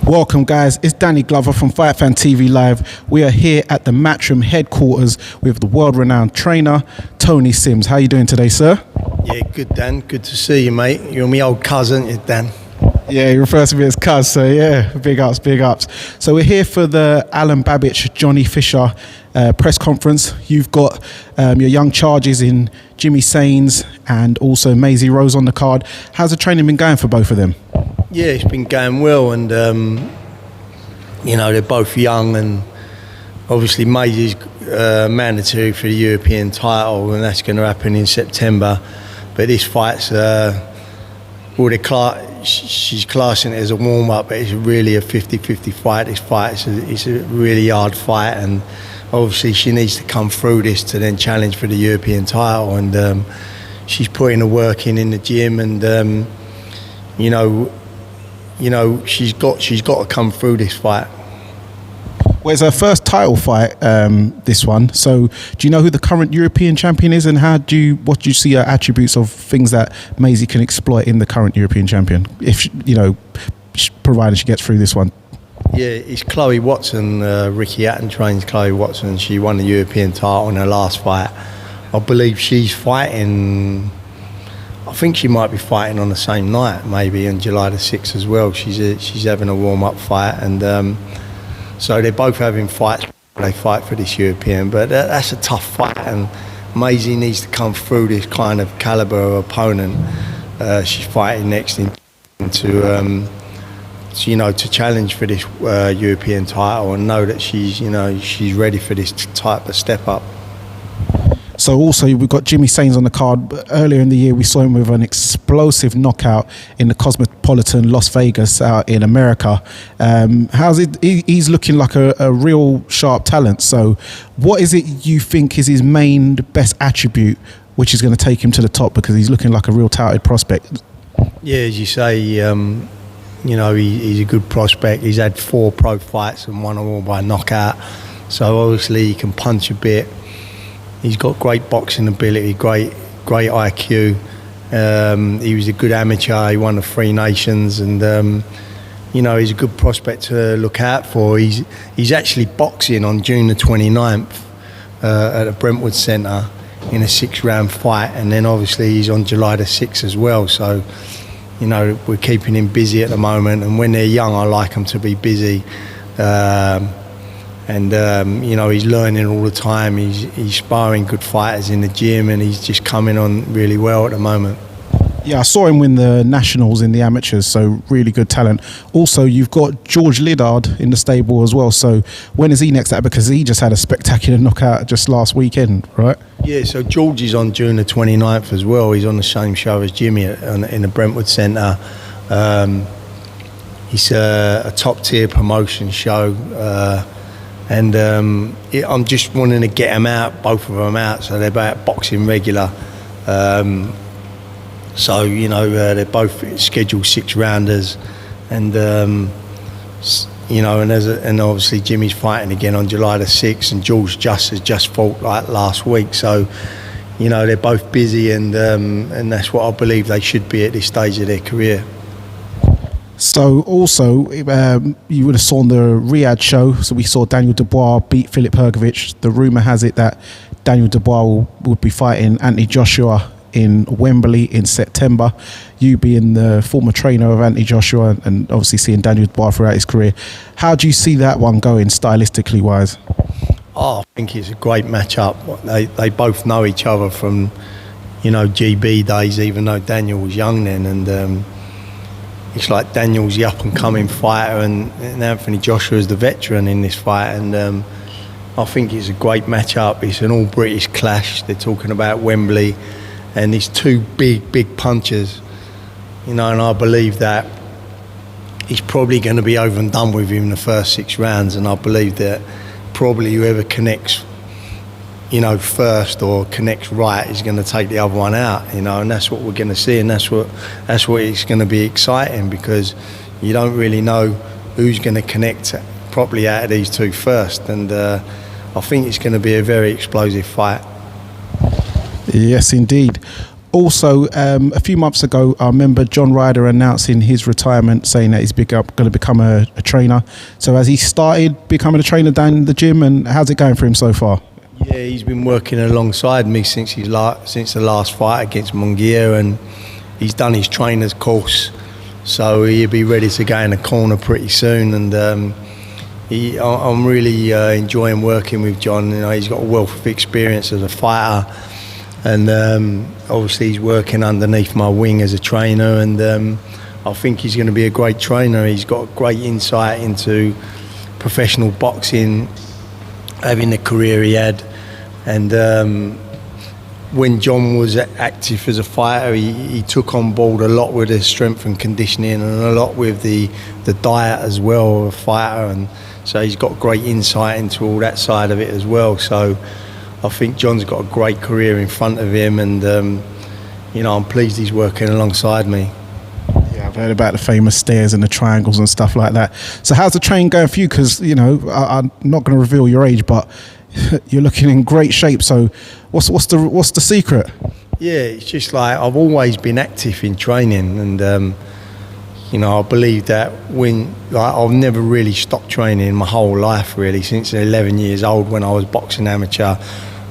Welcome guys, it's Danny Glover from Fight Fan TV Live. We are here at the Matchroom headquarters with the world-renowned trainer, Tony Sims. How are you doing today, sir? Yeah, good Dan, good to see you mate. You're my old cousin, you Dan. Yeah, you refer to me as cuz, so yeah, big ups, big ups. So we're here for the Alan Babich, Johnny Fisher press conference. You've got your young charges in Jimmy Sains and also Maisey Rose on the card. How's the training been going for both of them? Yeah, it's been going well, and you know, they're both young, and obviously Maisey's mandatory for the European title, and that's going to happen in September. But this fight's she's classing it as a warm-up, but it's really a 50-50 fight. This fight it's a really hard fight, and obviously she needs to come through this to then challenge for the European title, and she's putting the work in the gym, and you know, she's got to come through this fight. Well, it's her first title fight, this one. So, do you know who the current European champion is, and what do you see her attributes of things that Maisey can exploit in the current European champion, if provided she gets through this one? Yeah, it's Chloe Watson. Ricky Hatton trains Chloe Watson. She won the European title in her last fight. I believe she's fighting. I think she might be fighting on the same night, maybe on July the 6th as well. She's having a warm-up fight, and so they're both having fights. They fight for this European, but that's a tough fight, and Maisey needs to come through this kind of calibre of opponent. She's fighting next to challenge for this European title, and know that she's ready for this type of step up. So also we've got Jimmy Sains on the card. Earlier in the year we saw him with an explosive knockout in the Cosmopolitan Las Vegas out in America. How's it? He's looking like a real sharp talent. So what is it you think is his main best attribute which is going to take him to the top, because he's looking like a real touted prospect? Yeah, as you say, he's a good prospect. He's had 4 pro fights and won them all by knockout. So obviously he can punch a bit. He's got great boxing ability, great IQ. He was a good amateur. He won the 3 Nations, and he's a good prospect to look out for. He's actually boxing on June the 29th at the Brentwood Centre in a 6-round fight, and then obviously he's on July the 6th as well. So, we're keeping him busy at the moment, and when they're young, I like them to be busy. He's learning all the time. He's sparring good fighters in the gym, and he's just coming on really well at the moment. Yeah, I saw him win the Nationals in the amateurs, so really good talent. Also, you've got George Liddard in the stable as well. So when is he next out? Because he just had a spectacular knockout just last weekend, right? Yeah, so George is on June the 29th as well. He's on the same show as Jimmy in the Brentwood Centre. It's a top-tier promotion show. I'm just wanting to get them out, both of them out, so they're about boxing regular. They're both scheduled 6-rounders, and and obviously Jimmy's fighting again on July the 6th, and George has just fought like last week. So, they're both busy, and that's what I believe they should be at this stage of their career. So also, you would have saw on the Riyadh show, so we saw Daniel Dubois beat Filip Hrgović. The rumour has it that Daniel Dubois would be fighting Anthony Joshua in Wembley in September. You being the former trainer of Anthony Joshua and obviously seeing Daniel Dubois throughout his career, how do you see that one going stylistically wise? I think it's a great matchup. They both know each other from, GB days, even though Daniel was young then, and it's like Daniel's the up-and-coming fighter, and Anthony Joshua is the veteran in this fight, and I think it's a great matchup. It's an all-British clash. They're talking about Wembley, and it's 2 big punchers, and I believe that he's probably going to be over and done with him in the first 6 rounds, and I believe that probably whoever connects first or connects right is going to take the other one out, and that's what we're going to see, and that's what it's going to be exciting, because you don't really know who's going to connect properly out of these 2 first, and I think it's going to be a very explosive fight. Yes, indeed. also, a few months ago, I remember John Ryder announcing his retirement, saying that he's going to become a trainer. So has he started becoming a trainer down in the gym, and how's it going for him so far? Yeah, he's been working alongside me since the last fight against Munguia, and he's done his trainer's course. So he'll be ready to go in the corner pretty soon. And I'm really enjoying working with John. You know, he's got a wealth of experience as a fighter, and obviously he's working underneath my wing as a trainer. And I think he's going to be a great trainer. He's got great insight into professional boxing, having the career he had. And when John was active as a fighter, he took on board a lot with the strength and conditioning, and a lot with the diet as well of a fighter. And so he's got great insight into all that side of it as well. So I think John's got a great career in front of him, and you know, I'm pleased he's working alongside me. Yeah, I've heard about the famous stairs and the triangles and stuff like that. So how's the training going for you? Because, you know, I'm not going to reveal your age, but you're looking in great shape. So what's the secret? Yeah, it's just like I've always been active in training, and you know, I believe that I've never really stopped training my whole life, really, since 11 years old when I was boxing amateur,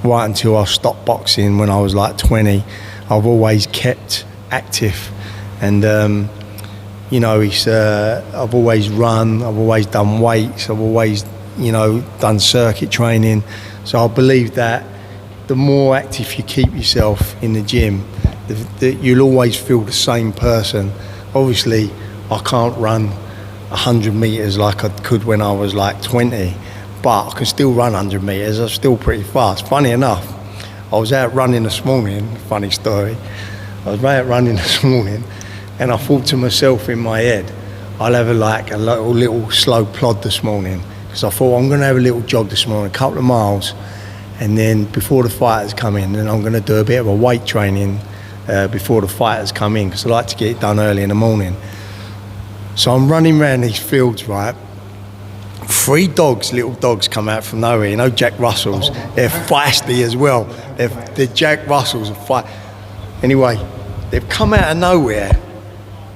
right until I stopped boxing when I was like 20. I've always kept active, and you know, I've always run, I've always done weights, I've always, you know, done circuit training. So I believe that the more active you keep yourself in the gym, you'll always feel the same person. Obviously, I can't run 100 metres like I could when I was like 20, but I can still run 100 metres. I'm still pretty fast. Funny enough, I was out running this morning, funny story. I was out running this morning, and I thought to myself in my head, I'll have a little slow plod this morning. Because I thought, I'm going to have a little jog this morning, a couple of miles, and then before the fighters come in, then I'm going to do a bit of a weight training before the fighters come in, because I like to get it done early in the morning. So I'm running around these fields, right? 3 little dogs come out from nowhere, you know, Jack Russells. They're feisty as well. They're Jack Russells are fight. Anyway, they've come out of nowhere.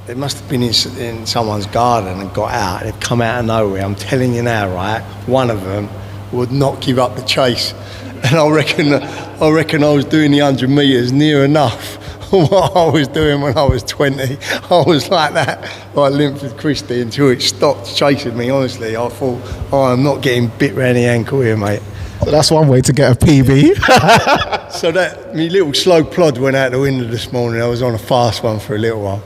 They must have been in someone's garden and got out. They've come out of nowhere. I'm telling you now, right? One of them would not give up the chase. And I reckon I was doing the 100 metres near enough what I was doing when I was 20. I was like that, like Linford Christie, until it stopped chasing me, honestly. I thought, oh, I'm not getting bit round the ankle here, mate. So that's one way to get a PB. So that, my little slow plod went out the window this morning. I was on a fast one for a little while.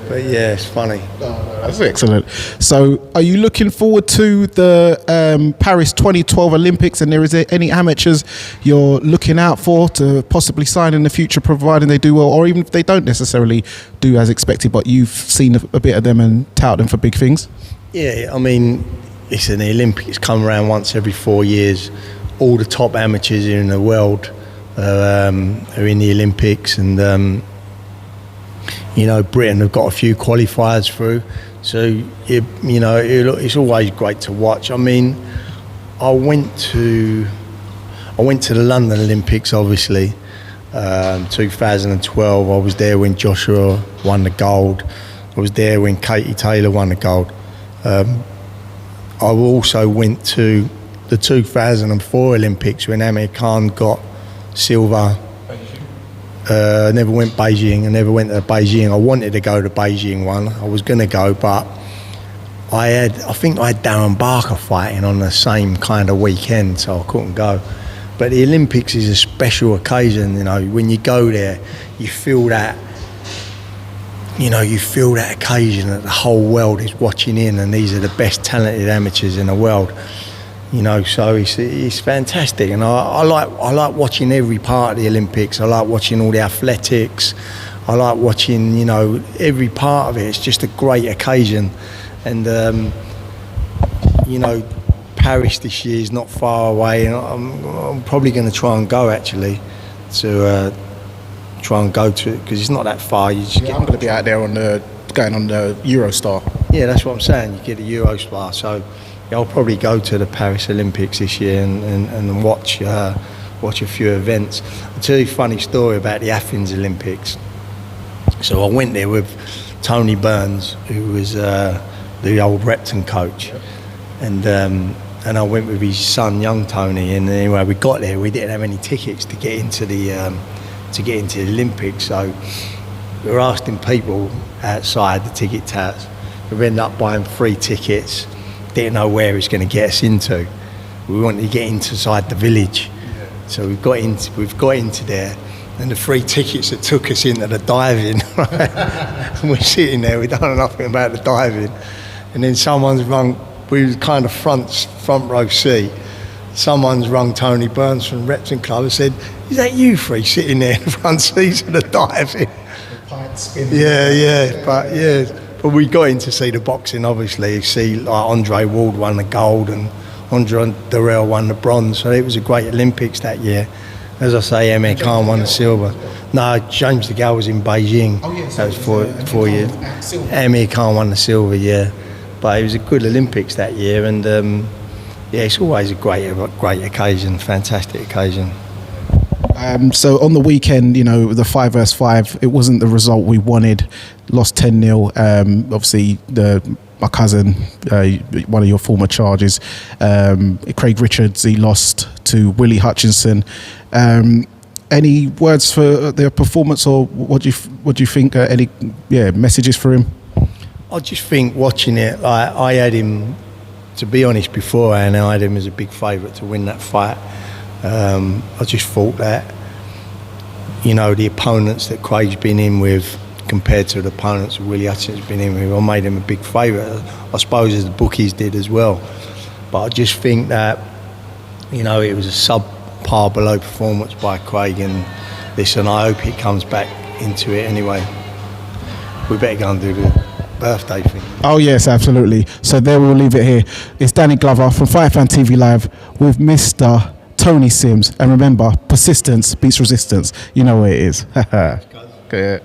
But yeah, it's funny. That's excellent. So are you looking forward to the Paris 2012 Olympics, and is there any amateurs you're looking out for to possibly sign in the future, providing they do well, or even if they don't necessarily do as expected, but you've seen a bit of them and tout them for big things? Yeah, I mean, listen, the Olympics come around once every 4 years. All the top amateurs in the world are in the Olympics, and you know, Britain have got a few qualifiers through, so you know, it's always great to watch. I mean, I went to the London Olympics, obviously, 2012. I was there when Joshua won the gold. I was there when Katie Taylor won the gold. I also went to the 2004 Olympics when Amir Khan got silver. Never went Beijing. I never went to Beijing. I wanted to go to Beijing one. I was going to go, but I think I had Darren Barker fighting on the same kind of weekend, so I couldn't go. But the Olympics is a special occasion, you know. When you go there, you feel that, you know, you feel that occasion that the whole world is watching in, and these are the best talented amateurs in the world. You know, so it's fantastic, and I like watching every part of the Olympics. I like watching all the athletics. I like watching, you know, every part of it. It's just a great occasion, and you know, Paris this year is not far away, and I'm probably going to try and go actually to try and go to it, because it's not that far. You just I'm going to be out there going on the Eurostar. Yeah, that's what I'm saying. You get a Eurostar, so. I'll probably go to the Paris Olympics this year and watch watch a few events. I'll tell you a funny story about the Athens Olympics. So I went there with Tony Burns, who was the old Repton coach, and I went with his son, young Tony. And anyway, we got there. We didn't have any tickets to get into the Olympics, so we were asking people outside the ticket touts. We ended up buying 3 tickets. Didn't know where it was going to get us into. We wanted to get inside the village, so we've got into there. And the 3 tickets that took us into the diving, right? And we're sitting there, we don't know nothing about the diving. And then someone's rung, we was kind of front row seat. Someone's rung Tony Burns from Repton Club and said, "Is that you 3 sitting there in the front seats of the diving?" But we got in to see the boxing, obviously. You see, like, Andre Ward won the gold and Andre Durrell won the bronze. So it was a great Olympics that year. As I say, Amir Khan won the silver. No, James DeGale was in Beijing. Oh, yes. That was 4 years. Amir Khan won the silver, yeah. But it was a good Olympics that year, and it's always a great occasion, fantastic occasion. So on the weekend, the 5 versus 5, it wasn't the result we wanted. Lost 10-0. Obviously, my cousin, one of your former charges, Craig Richards, he lost to Willie Hutchinson. Any words for their performance, or what do you think? Any messages for him? I just think watching it, I had him, to be honest, beforehand, I had him as a big favourite to win that fight. I just thought that, the opponents that Craig's been in with compared to the opponents that Willie Hutchinson's been in with, I made him a big favourite, I suppose, as the bookies did as well. But I just think that, it was a subpar below performance by Craig, and listen, I hope it comes back into it anyway. We better go and do the birthday thing. Oh yes, absolutely. So there we'll leave it here. It's Danny Glover from Fight Fan TV Live with Mr. Tony Sims, and remember, persistence beats resistance. You know where it is. Okay.